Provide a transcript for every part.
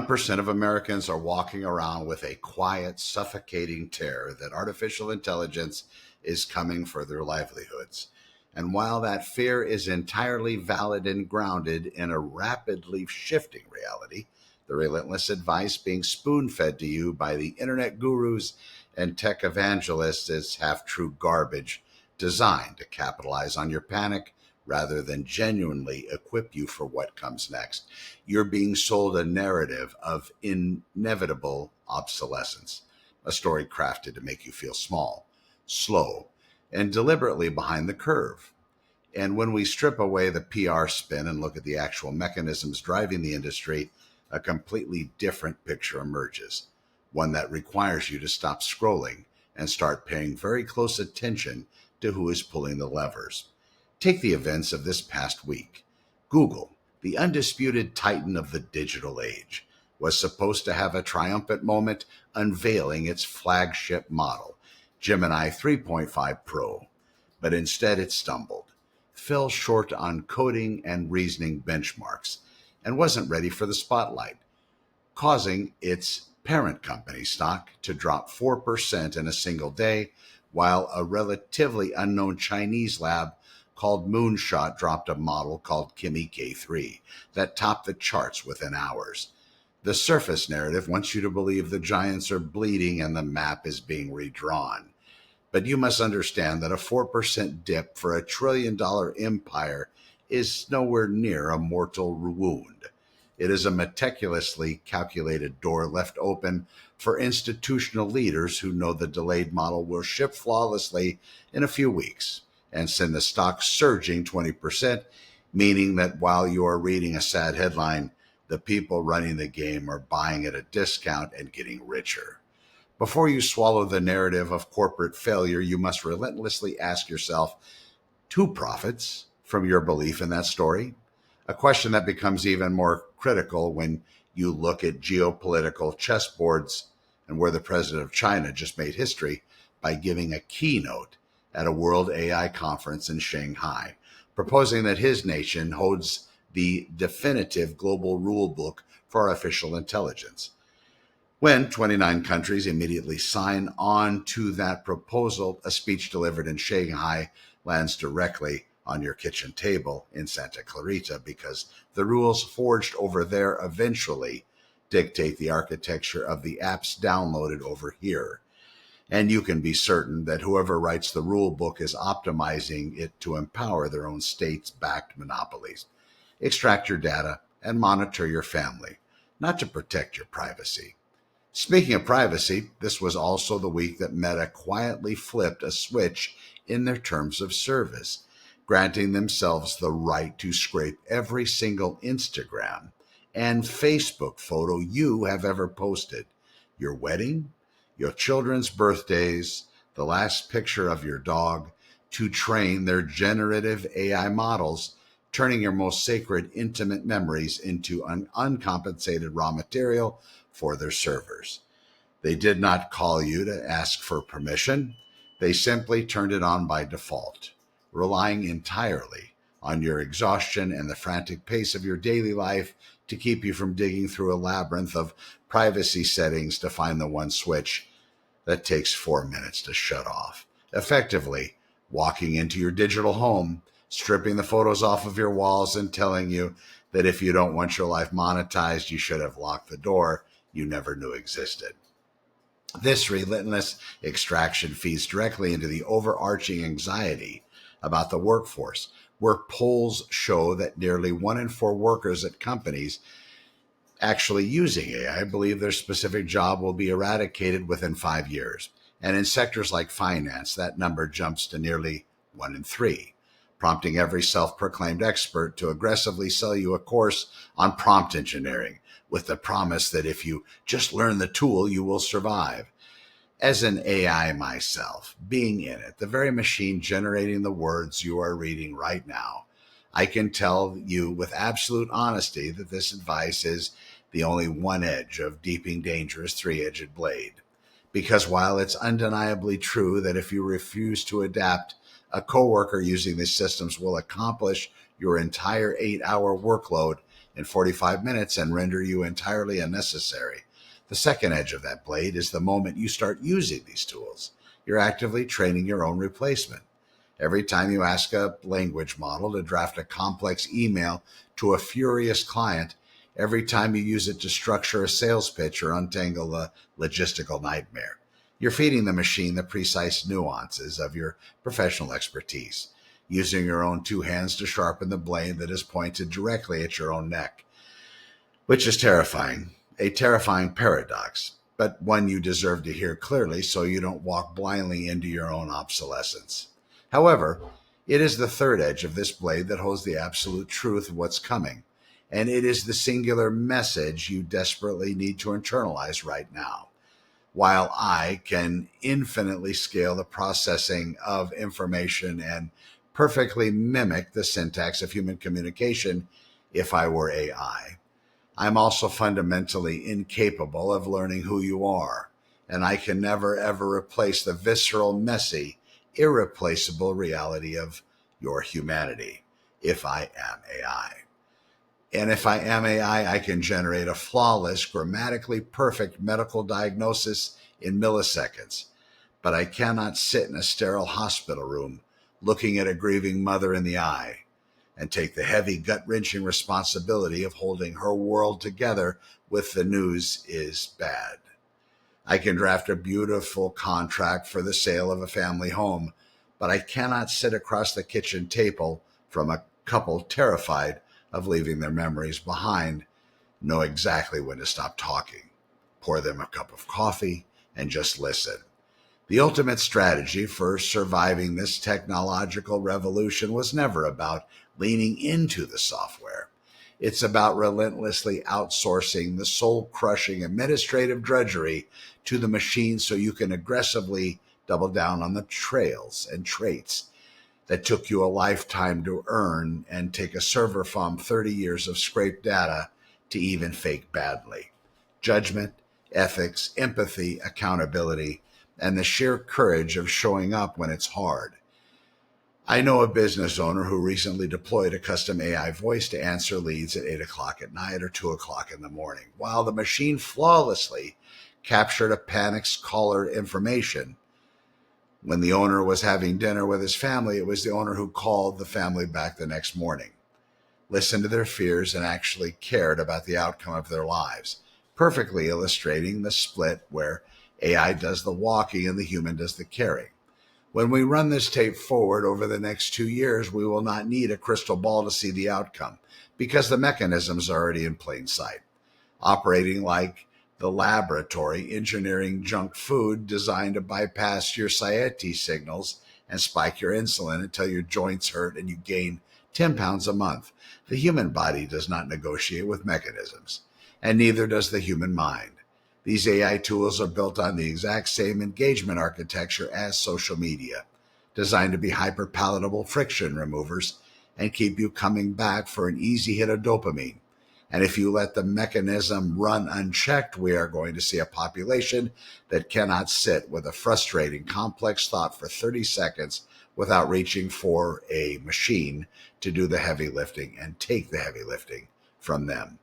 1% of Americans are walking around with a quiet, suffocating terror that artificial intelligence is coming for their livelihoods. And while that fear is entirely valid and grounded in a rapidly shifting reality, the relentless advice being spoon-fed to you by the internet gurus and tech evangelists is half-true garbage designed to capitalize on your panic rather than genuinely equip you for what comes next. You're being sold a narrative of inevitable obsolescence, a story crafted to make you feel small, slow, and deliberately behind the curve. And when we strip away the PR spin and look at the actual mechanisms driving the industry, a completely different picture emerges, one that requires you to stop scrolling and start paying very close attention to who is pulling the levers. Take the events of this past week. Google, the undisputed titan of the digital age, was supposed to have a triumphant moment unveiling its flagship model, Gemini 3.5 Pro, but instead it stumbled, fell short on coding and reasoning benchmarks, and wasn't ready for the spotlight, causing its parent company stock to drop 4% in a single day, while a relatively unknown Chinese lab called Moonshot dropped a model called Kimi K3 that topped the charts within hours. The surface narrative wants you to believe the giants are bleeding and the map is being redrawn. But you must understand that a 4% dip for $1 trillion empire is nowhere near a mortal wound. It is a meticulously calculated door left open for institutional leaders who know the delayed model will ship flawlessly in a few weeks and send the stock surging 20%, meaning that while you are reading a sad headline, the people running the game are buying at a discount and getting richer. Before you swallow the narrative of corporate failure, you must relentlessly ask yourself, who profits from your belief in that story? A question that becomes even more critical when you look at geopolitical chessboards and where the president of China just made history by giving a keynote at a World AI conference in Shanghai, proposing that his nation holds the definitive global rulebook for artificial intelligence. When 29 countries immediately sign on to that proposal, a speech delivered in Shanghai lands directly on your kitchen table in Santa Clarita because the rules forged over there eventually dictate the architecture of the apps downloaded over here. And you can be certain that whoever writes the rule book is optimizing it to empower their own states-backed monopolies, extract your data, and monitor your family, not to protect your privacy. Speaking of privacy, this was also the week that Meta quietly flipped a switch in their terms of service, granting themselves the right to scrape every single Instagram and Facebook photo you have ever posted, your wedding, your children's birthdays, the last picture of your dog, to train their generative AI models, turning your most sacred, intimate memories into an uncompensated raw material for their servers. They did not call you to ask for permission. They simply turned it on by default, relying entirely on your exhaustion and the frantic pace of your daily life to keep you from digging through a labyrinth of privacy settings to find the one switch that takes 4 minutes to shut off. Effectively, walking into your digital home, stripping the photos off of your walls and telling you that if you don't want your life monetized, you should have locked the door you never knew existed. This relentless extraction feeds directly into the overarching anxiety about the workforce, where polls show that nearly 1 in 4 workers at companies actually using AI believe their specific job will be eradicated within 5 years. And in sectors like finance, that number jumps to nearly 1 in 3, prompting every self-proclaimed expert to aggressively sell you a course on prompt engineering with the promise that if you just learn the tool, you will survive. As an AI myself, being in it, the very machine generating the words you are reading right now, I can tell you with absolute honesty that this advice is the only one edge of deeping dangerous three-edged blade. Because while it's undeniably true that if you refuse to adapt, a coworker using these systems will accomplish your entire 8-hour workload, in 45 minutes and render you entirely unnecessary. The second edge of that blade is the moment you start using these tools. You're actively training your own replacement. Every time you ask a language model to draft a complex email to a furious client, every time you use it to structure a sales pitch or untangle a logistical nightmare, you're feeding the machine the precise nuances of your professional expertise, using your own two hands to sharpen the blade that is pointed directly at your own neck, which is terrifying, a terrifying paradox, but one you deserve to hear clearly so you don't walk blindly into your own obsolescence. However, it is the third edge of this blade that holds the absolute truth of what's coming, and it is the singular message you desperately need to internalize right now. While I can infinitely scale the processing of information and perfectly mimic the syntax of human communication if I were AI, I'm also fundamentally incapable of learning who you are, and I can never ever replace the visceral, messy, irreplaceable reality of your humanity if I am AI. And if I am AI, I can generate a flawless, grammatically perfect medical diagnosis in milliseconds. But I cannot sit in a sterile hospital room looking at a grieving mother in the eye and take the heavy, gut-wrenching responsibility of holding her world together with the news is bad. I can draft a beautiful contract for the sale of a family home, but I cannot sit across the kitchen table from a couple terrified of leaving their memories behind, know exactly when to stop talking, pour them a cup of coffee, and just listen. The ultimate strategy for surviving this technological revolution was never about leaning into the software. It's about relentlessly outsourcing the soul-crushing administrative drudgery to the machine so you can aggressively double down on the trails and traits that took you a lifetime to earn and take a server farm 30 years of scraped data to even fake badly. Judgment, ethics, empathy, accountability, and the sheer courage of showing up when it's hard. I know a business owner who recently deployed a custom AI voice to answer leads at 8 o'clock at night or 2 o'clock in the morning, while the machine flawlessly captured a panicked caller information. When the owner was having dinner with his family, it was the owner who called the family back the next morning, listened to their fears, and actually cared about the outcome of their lives, perfectly illustrating the split where AI does the walking and the human does the caring. When we run this tape forward over the next 2 years, we will not need a crystal ball to see the outcome because the mechanisms are already in plain sight, operating like the laboratory engineering junk food designed to bypass your satiety signals and spike your insulin until your joints hurt and you gain 10 pounds a month. The human body does not negotiate with mechanisms, and neither does the human mind. These AI tools are built on the exact same engagement architecture as social media, designed to be hyper-palatable friction removers and keep you coming back for an easy hit of dopamine. And if you let the mechanism run unchecked, we are going to see a population that cannot sit with a frustrating, complex thought for 30 seconds without reaching for a machine to do the heavy lifting and take the heavy lifting from them.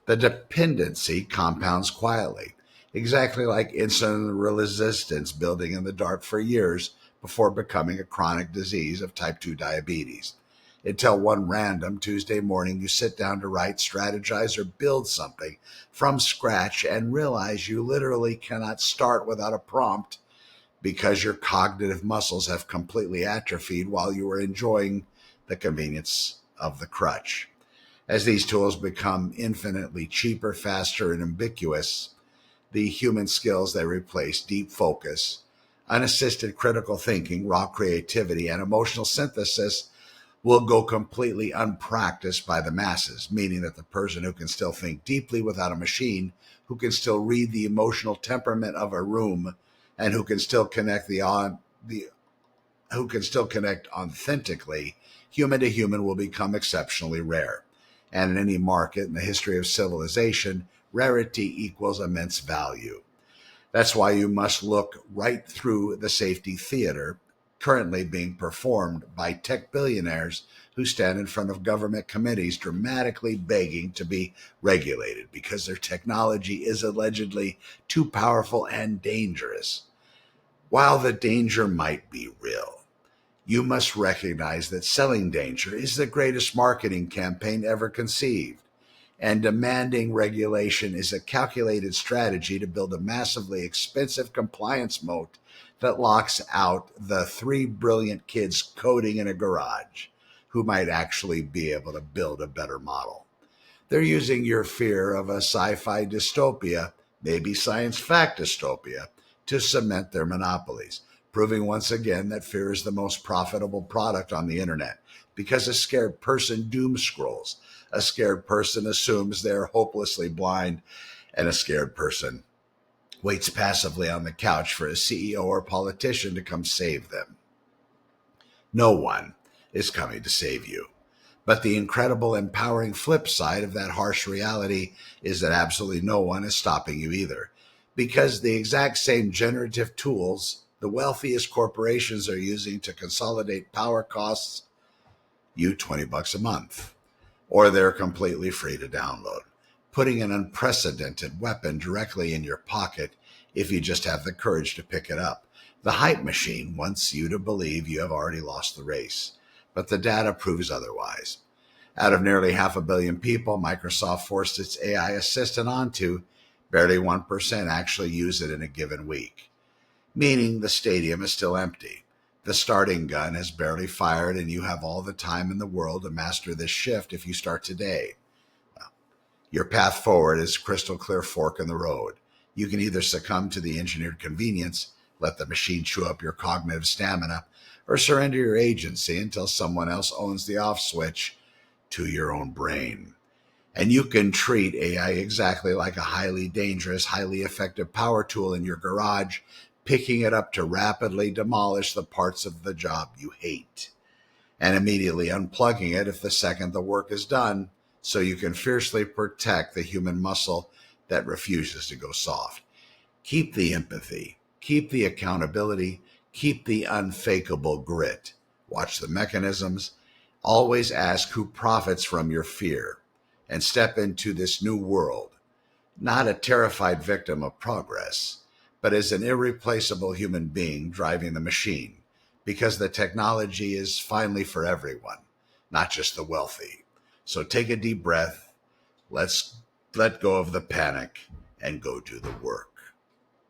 The dependency compounds quietly, exactly like insulin-resistance building in the dark for years before becoming a chronic disease of type 2 diabetes. Until one random Tuesday morning you sit down to write, strategize, or build something from scratch and realize you literally cannot start without a prompt because your cognitive muscles have completely atrophied while you are enjoying the convenience of the crutch. As these tools become infinitely cheaper, faster, and ubiquitous, the human skills they replace, deep focus, unassisted critical thinking, raw creativity, and emotional synthesis, will go completely unpracticed by the masses, meaning that the person who can still think deeply without a machine, who can still read the emotional temperament of a room, and who can still connect authentically, human to human, will become exceptionally rare. And in any market in the history of civilization, rarity equals immense value. That's why you must look right through the safety theater currently being performed by tech billionaires who stand in front of government committees dramatically begging to be regulated because their technology is allegedly too powerful and dangerous. While the danger might be real, you must recognize that selling danger is the greatest marketing campaign ever conceived, and demanding regulation is a calculated strategy to build a massively expensive compliance moat that locks out the three brilliant kids coding in a garage who might actually be able to build a better model. They're using your fear of a sci-fi dystopia, maybe science fact dystopia, to cement their monopolies, proving once again that fear is the most profitable product on the internet because a scared person doom scrolls. A scared person assumes they're hopelessly blind, and a scared person waits passively on the couch for a CEO or politician to come save them. No one is coming to save you. But the incredible, empowering flip side of that harsh reality is that absolutely no one is stopping you either. Because the exact same generative tools the wealthiest corporations are using to consolidate power costs you $20 a month, or they're completely free to download, putting an unprecedented weapon directly in your pocket if you just have the courage to pick it up. The hype machine wants you to believe you have already lost the race, but the data proves otherwise. Out of nearly 500 million people Microsoft forced its AI assistant onto, barely 1% actually use it in a given week, meaning the stadium is still empty. The starting gun has barely fired, and you have all the time in the world to master this shift if you start today. Your path forward is a crystal clear fork in the road. You can either succumb to the engineered convenience, let the machine chew up your cognitive stamina, or surrender your agency until someone else owns the off switch to your own brain. And you can treat AI exactly like a highly dangerous, highly effective power tool in your garage, picking it up to rapidly demolish the parts of the job you hate, and immediately unplugging it if the second the work is done, so you can fiercely protect the human muscle that refuses to go soft. Keep the empathy, keep the accountability, keep the unfakeable grit. Watch the mechanisms. Always ask who profits from your fear, and step into this new world, not a terrified victim of progress, but as an irreplaceable human being driving the machine, because the technology is finally for everyone, not just the wealthy. So take a deep breath. Let's let go of the panic and go do the work.